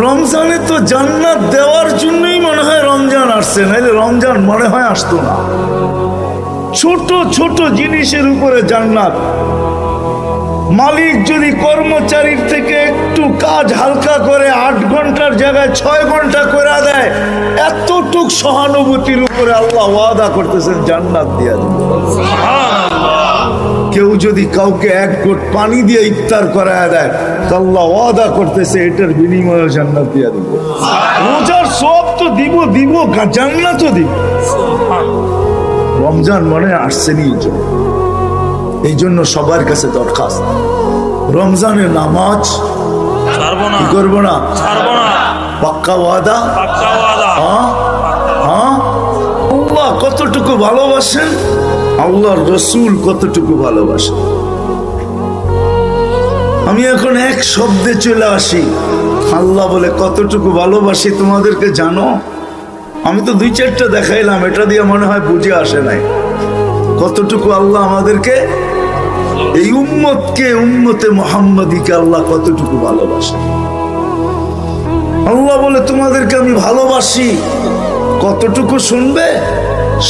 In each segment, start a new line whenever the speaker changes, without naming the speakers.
রমজানে তো জান্নাত দেওয়ার জন্যই মনে হয় রমজান আসছে, নাইলে রমজান মনে হয় আসতো না। ছোট ছোট জিনিসের উপরে জান্নাত। মালিক যদি কর্মচারীর থেকে একটু কাজ হালকা করে 8 ঘন্টার জায়গায় 6 ঘন্টা করে দেয়, এতটুক সহানুভূতির উপরে আল্লাহ ওয়াদা করতেছেন জান্নাত দিয়া দিবেন। কেউ যদি কাউকে 1 ঘট পানি দিয়ে ইফতার করায় দেয়, তো আল্লাহ ওয়াদা করতেছে এটার বিনিময়ে জান্নাত দিয়া দিব। রোজার সব তো দিব, জান্নাতও দিব। রমজান মনে আসছেনি এই জন্য সবার কাছে দরখাস্ত, রমজানের নামাজ কি করবো না, পাক্কা ওয়াদা। আল্লাহ কতটুকু ভালোবাসেন, আল্লাহর রসুল কতটুকু ভালোবাসেন। আমি এখন এক শব্দে চলে আসি, আল্লাহ বলে কতটুকু ভালোবাসি তোমাদেরকে জানো? আমি তো 2-4টা দেখাইলাম, এটা দিয়ে মনে হয় বুঝে আসে নাই কতটুকু আল্লাহ আমাদেরকে, এই উম্মতকে, উম্মতে মুহাম্মাদীকে আল্লাহ কতটুকু ভালোবাসে। আল্লাহ বলে তোমাদেরকে আমি ভালোবাসি কতটুকু শুনবে?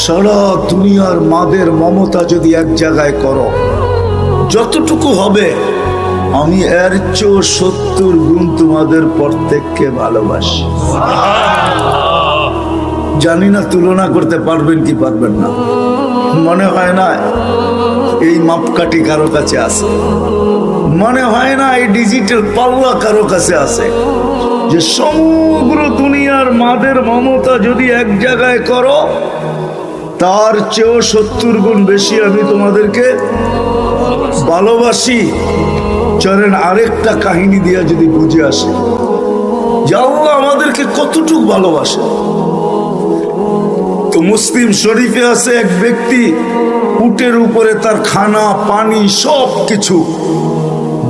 সারা দুনিয়ার মাদের মমতা যদি এক জায়গায় করো, যতটুকু হবে আমি এর চেয়ে 70 গুণ তোমাদের প্রত্যেককে ভালোবাসি। জানি না তুলনা করতে পারবেন কি পারবেন না। মনে হয় না এই মাপকাঠি কারো কাছে আছে, মনে হয় না এই ডিজিটাল পাল্লা কারো কাছে আছে যে সমগ্র দুনিয়ার মাদের মমতা যদি এক জায়গায় করো, তার চেয়েও 70 গুণ বেশি আমি তোমাদেরকে ভালোবাসি। চলেন আরেকটা কাহিনী দিয়া যদি বুঝে আসে যে আল্লাহ আমাদেরকে কতটুকু ভালোবাসে। তো মুসলিম শরীফে আছে এক ব্যক্তি উটের উপরে তার খানা পানি সব কিছু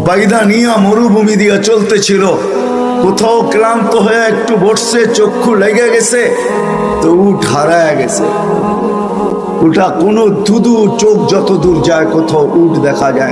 বাইদা নিয়া মরুভূমি দিয়া চলতেছিল। কোথাও ক্লান্ত হয়ে একটু বসছে, চক্ষু লেগে গেছে, তো উট হারায় গেছে। ওটা কোনো ধুধু চোখ যত দূর যায় কোথাও উট দেখা যায় না।